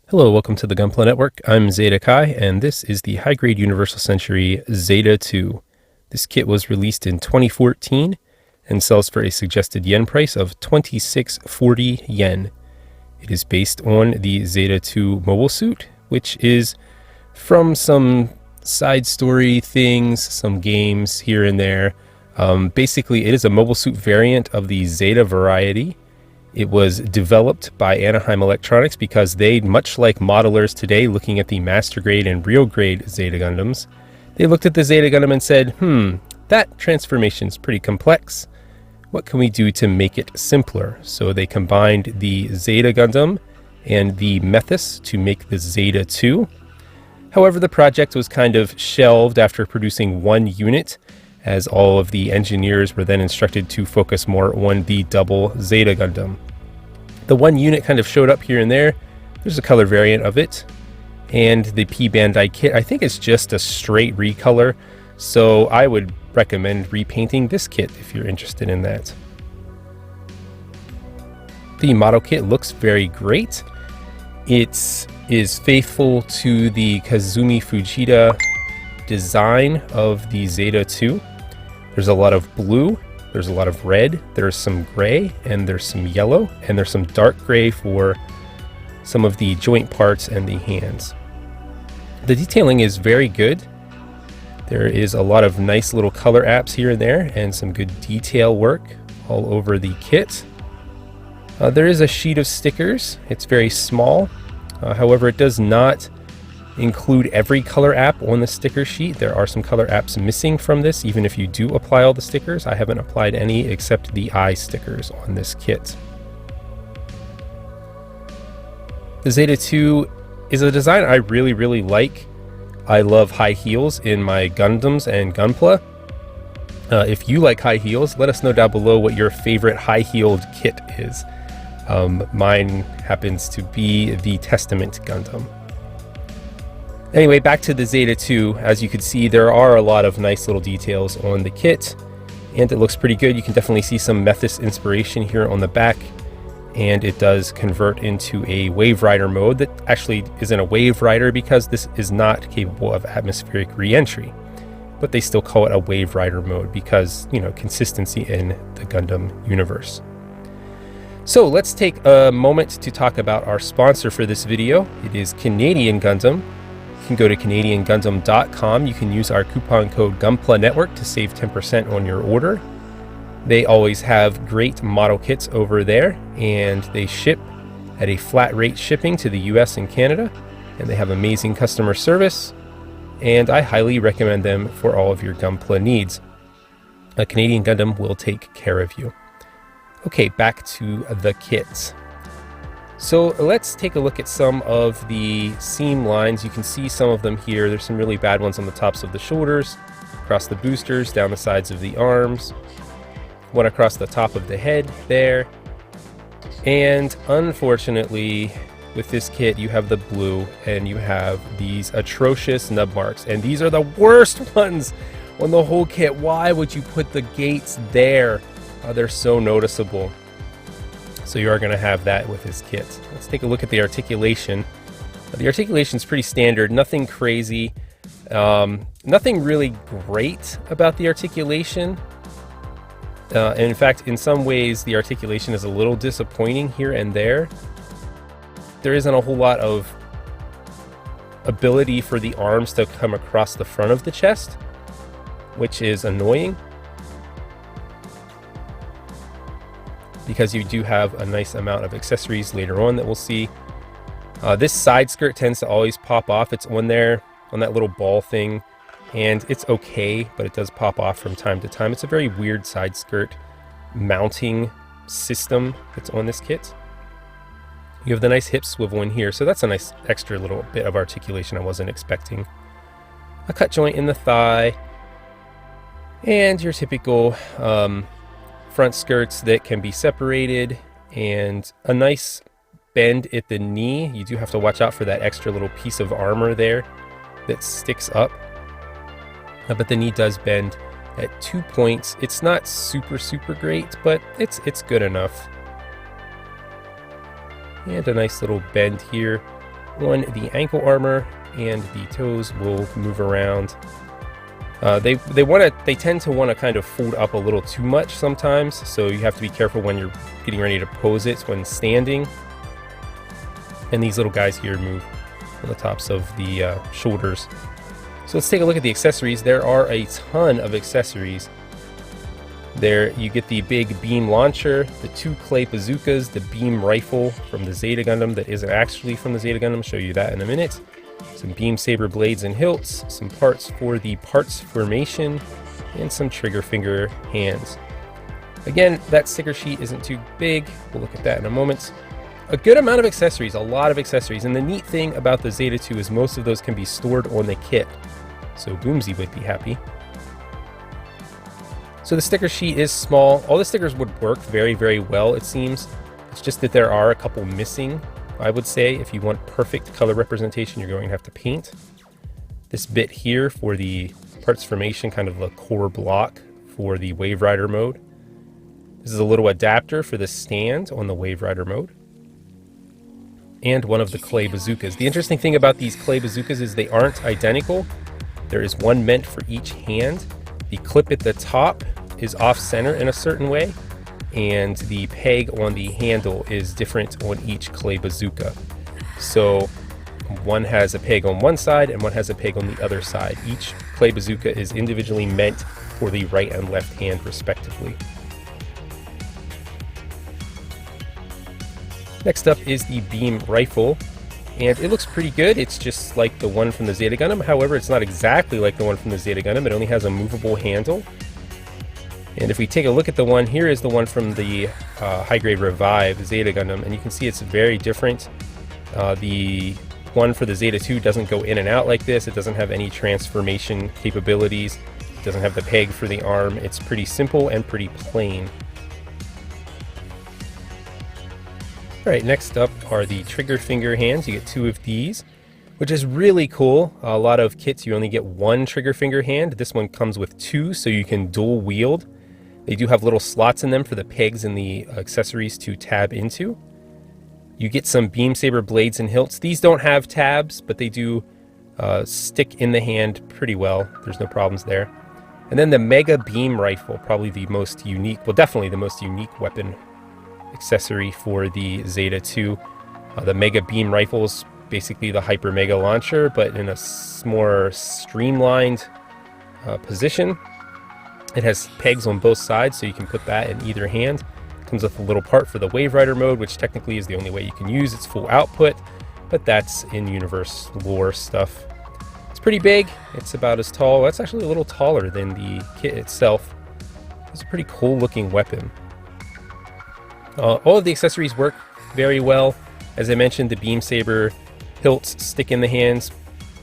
Hello, welcome to the Gunpla Network. I'm Zeta Kai, and this is the high-grade Universal Century Zeta II. This kit was released in 2014 and sells for a suggested yen price of 2640 yen. It is based on the Zeta II mobile suit, which is from some side story things, some games here and there. Basically, it is a mobile suit variant of the Zeta variety. It was developed by Anaheim Electronics because they, much like modelers today looking at the master grade and real grade Zeta Gundams, they looked at the Zeta Gundam and said, that transformation is pretty complex. What can we do to make it simpler? So they combined the Zeta Gundam and the Methis to make the Zeta II. However, the project was kind of shelved after producing one unit, as all of the engineers were then instructed to focus more on the double Zeta Gundam. The one unit kind of showed up here and there. There's a color variant of it. And the P-Bandai kit, I think it's just a straight recolor, so I would recommend repainting this kit if you're interested in that. The model kit looks very great. It is faithful to the Kazumi Fujita design of the Zeta II. There's a lot of blue, there's a lot of red, there's some gray, and there's some yellow, and there's some dark gray for some of the joint parts and the hands. The detailing is very good. There is a lot of nice little color apps here and there, and some good detail work all over the kit. There is a sheet of stickers. It's very small. However, it does not include every color app on the sticker sheet. There are some color apps missing from this, even if you do apply all the stickers. I haven't applied any except the eye stickers on this kit. The Zeta II is a design I really like. I love high heels in my Gundams and Gunpla. If you like high heels, let us know down below what your favorite high-heeled kit is. Mine happens to be the Testament Gundam. Anyway, back to the Zeta II. As you can see, there are a lot of nice little details on the kit, and it looks pretty good. You can definitely see some Methis inspiration here on the back, and it does convert into a Wave Rider mode that actually isn't a Wave Rider because this is not capable of atmospheric re-entry. But they still call it a Wave Rider mode because, you know, consistency in the Gundam universe. So let's take a moment to talk about our sponsor for this video. It is Canadian Gundam. You can go to CanadianGundam.com. You can use our coupon code Gunpla Network to save 10% on your order. They always have great model kits over there, and they ship at a flat rate shipping to the US and Canada, and they have amazing customer service, and I highly recommend them for all of your Gunpla needs. A Canadian Gundam will take care of you. Okay, back to the kit. So let's take a look at some of the seam lines. You can see some of them here. There's some really bad ones on the tops of the shoulders, across the boosters, down the sides of the arms, one across the top of the head there. And unfortunately, with this kit, you have the blue and you have these atrocious nub marks. And these are the worst ones on the whole kit. Why would you put the gates there? They're so noticeable. So you are going to have that with this kit. Let's take a look at the articulation. The articulation is pretty standard, nothing crazy, nothing really great about the articulation. And in fact, in some ways, the articulation is a little disappointing here and there. There isn't a whole lot of ability for the arms to come across the front of the chest, which is annoying, because you do have a nice amount of accessories later on that we'll see. This side skirt tends to always pop off. It's on there, on that little ball thing, and it's okay, but it does pop off from time to time. It's a very weird side skirt mounting system that's on this kit. You have the nice hip swivel in here, so that's a nice extra little bit of articulation I wasn't expecting. A cut joint in the thigh, and your typical front skirts that can be separated, and a nice bend at the knee. You do have to watch out for that extra little piece of armor there that sticks up. But the knee does bend at 2 points. It's not super great, but it's good enough. And a nice little bend here on the ankle armor, and the toes will move around. They tend to want to kind of fold up a little too much sometimes, so you have to be careful when you're getting ready to pose it when standing. And these little guys here move on the tops of the shoulders. So let's take a look at the accessories. There are a ton of accessories. There you get the big beam launcher, the 2 clay bazookas, the beam rifle from the Zeta Gundam that isn't actually from the Zeta Gundam. I'll show you that in a minute. Some beam saber blades and hilts, some parts for the parts formation, and some trigger finger hands. Again, that sticker sheet isn't too big. We'll look at that in a moment. A good amount of accessories, a lot of accessories. And the neat thing about the Zeta II is most of those can be stored on the kit. So Boomsy would be happy. So the sticker sheet is small. All the stickers would work very, very well, it seems. It's just that there are a couple missing, I would say. If you want perfect color representation, you're going to have to paint. This bit here for the parts formation, kind of a core block for the Wave Rider mode. This is a little adapter for the stand on the Wave Rider mode. And one of the clay bazookas. The interesting thing about these clay bazookas is they aren't identical. There is one meant for each hand. The clip at the top is off center in a certain way, and the peg on the handle is different on each clay bazooka. So one has a peg on one side and one has a peg on the other side. Each clay bazooka is individually meant for the right and left hand respectively. Next up is the beam rifle, and it looks pretty good. It's just like the one from the Zeta Gundam. However, it's not exactly like the one from the Zeta Gundam. It only has a movable handle. And if we take a look at the one, here is the one from the high-grade Revive Zeta Gundam, and you can see it's very different. The one for the Zeta II doesn't go in and out like this. It doesn't have any transformation capabilities. It doesn't have the peg for the arm. It's pretty simple and pretty plain. Alright, next up are the trigger finger hands. You get 2 of these, which is really cool. A lot of kits you only get 1 trigger finger hand. This one comes with 2, so you can dual wield. They do have little slots in them for the pegs and the accessories to tab into. You get some beam saber blades and hilts. These don't have tabs, but they do stick in the hand pretty well. There's no problems there. And then the Mega Beam Rifle, probably the most unique, well, definitely the most unique weapon accessory for the Zeta II. The Mega Beam Rifle is basically the Hyper Mega Launcher, but in a more streamlined position. It has pegs on both sides, so you can put that in either hand. It comes with a little part for the Wave Rider mode, which technically is the only way you can use its full output, but that's in-universe lore stuff. It's pretty big. It's about as tall. That's actually a little taller than the kit itself. It's a pretty cool looking weapon. All of the accessories work very well. As I mentioned, the beam saber hilts stick in the hands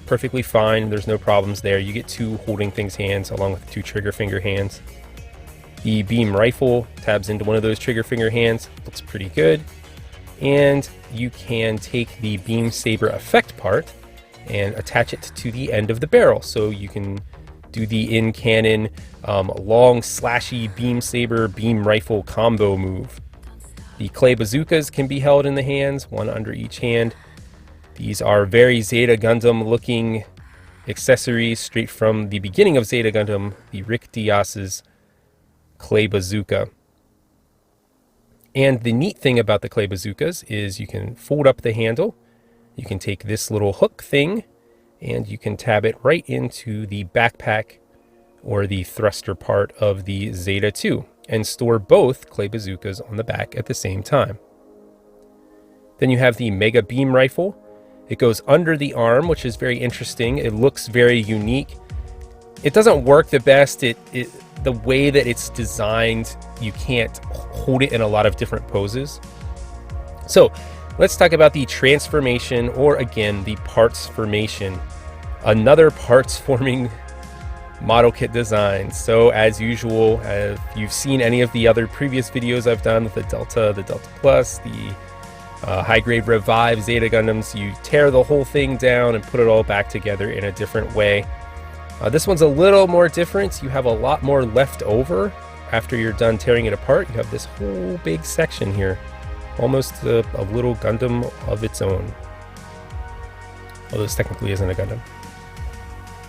perfectly fine. There's no problems there. You get 2 holding things hands along with 2 trigger finger hands. The beam rifle tabs into one of those trigger finger hands. Looks pretty good. And you can take the beam saber effect part and attach it to the end of the barrel. So you can do the in-cannon long slashy beam saber beam rifle combo move. The clay bazookas can be held in the hands, 1 under each hand. These are very Zeta Gundam looking accessories straight from the beginning of Zeta Gundam, the Rick Dias's clay bazooka. And the neat thing about the clay bazookas is you can fold up the handle, you can take this little hook thing, and you can tab it right into the backpack or the thruster part of the Zeta II and store both clay bazookas on the back at the same time. Then you have the Mega Beam Rifle. It goes under the arm, which is very interesting. It looks very unique. It doesn't work the best. The way that it's designed, you can't hold it in a lot of different poses. So let's talk about the transformation, or again, the parts formation. Another parts forming model kit design. So as usual, if you've seen any of the other previous videos I've done with the Delta Plus, the high-grade Revive Zeta Gundams, you tear the whole thing down and put it all back together in a different way. This one's a little more different. You have a lot more left over after you're done tearing it apart. You have this whole big section here, almost a little Gundam of its own. although this technically isn't a Gundam.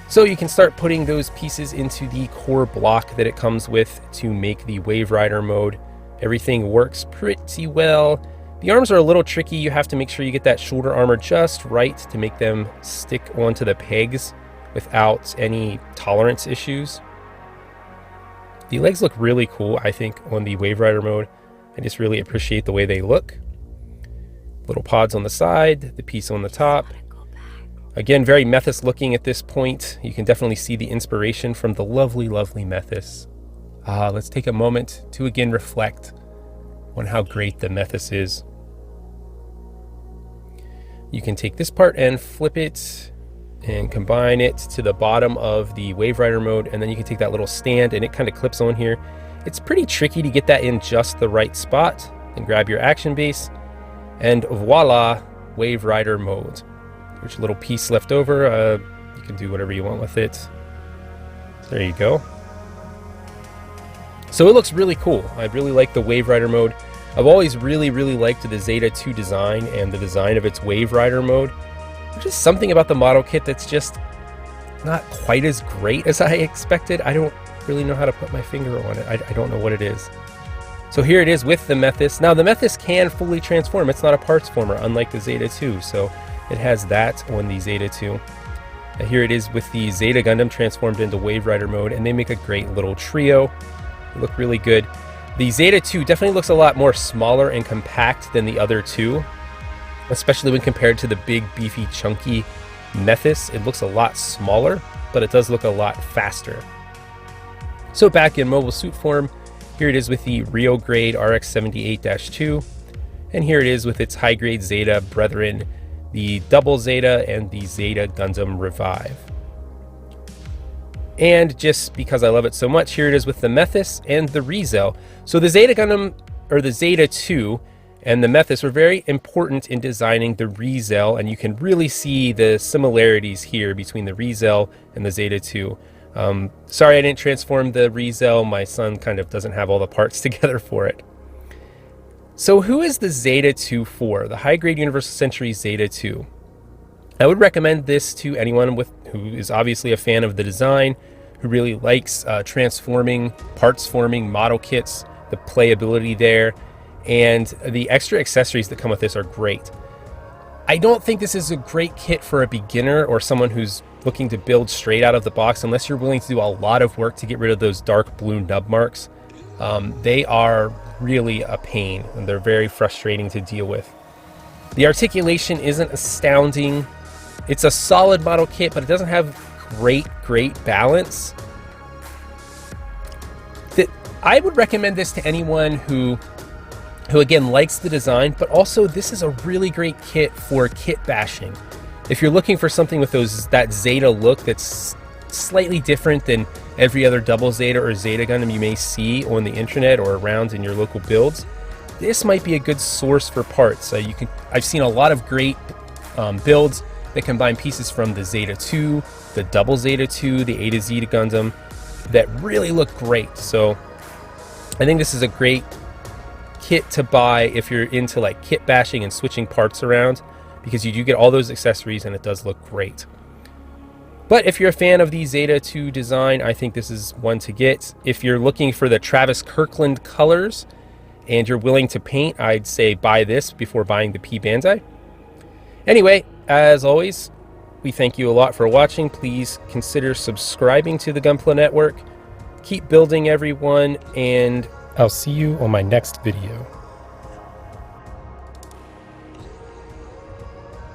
So you can start putting those pieces into the core block that it comes with to make the Wave Rider mode. Everything works pretty well. The arms are a little tricky. You have to make sure you get that shoulder armor just right to make them stick onto the pegs without any tolerance issues. The legs look really cool, I think, on the Wave Rider mode. I just really appreciate the way they look. Little pods on the side, the piece on the top. Again, very Methis looking at this point. You can definitely see the inspiration from the lovely, lovely Methis. Let's take a moment to again reflect on how great the Methis is. You can take this part and flip it and combine it to the bottom of the Wave Rider mode, and then you can take that little stand and it kind of clips on here. It's pretty tricky to get that in just the right spot. Then grab your action base, and voila, Wave Rider mode. There's a little piece left over. You can do whatever you want with it. There you go. So it looks really cool. I really like the Wave Rider mode. I've always really liked the Zeta II design and the design of its Wave Rider mode. There's just something about the model kit that's just not quite as great as I expected. I don't really know how to put my finger on it. I don't know what it is. So here it is with the Methis. Now the Methis can fully transform. It's not a parts former, unlike the Zeta II. So it has that on the Zeta II. And here it is with the Zeta Gundam transformed into Wave Rider mode, and they make a great little trio. They look really good. The Zeta II definitely looks a lot more smaller and compact than the other two, especially when compared to the big, beefy, chunky Methis. It looks a lot smaller, but it does look a lot faster. So back in mobile suit form, here it is with the Rio grade RX-78-2, and here it is with its high grade Zeta brethren, the Double Zeta and the Zeta Gundam Revive. And just because I love it so much, here it is with the Methis and the Rizal. So the Zeta Gundam, or the Zeta II, and the Methis were very important in designing the Rizal, and you can really see the similarities here between the Rizal and the Zeta II. Sorry I didn't transform the Rizal. My son kind of doesn't have all the parts together for it. So who is the Zeta II for? The high-grade Universal Century Zeta II. I would recommend this to anyone who is obviously a fan of the design, who really likes transforming, parts forming model kits, the playability there, and the extra accessories that come with this are great. I don't think this is a great kit for a beginner or someone who's looking to build straight out of the box, unless you're willing to do a lot of work to get rid of those dark blue nub marks. They are really a pain, and they're very frustrating to deal with. The articulation isn't astounding. It's a solid model kit, but it doesn't have great balance. I would recommend this to anyone who again likes the design, but also this is a really great kit for kit bashing. If you're looking for something with that Zeta look that's slightly different than every other Double Zeta or Zeta Gundam you may see on the internet or around in your local builds, this might be a good source for parts. I've seen a lot of great builds that combine pieces from the Zeta II, the Double Zeta II, the A to Z Gundam that really look great. So I think this is a great kit to buy if you're into like kit bashing and switching parts around, because you do get all those accessories and it does look great. But if you're a fan of the Zeta II design, I think this is one to get. If you're looking for the Travis Kirkland colors and you're willing to paint, I'd say buy this before buying the P Bandai. Anyway, as always, we thank you a lot for watching. Please consider subscribing to the Gunpla Network. Keep building, everyone, and I'll see you on my next video.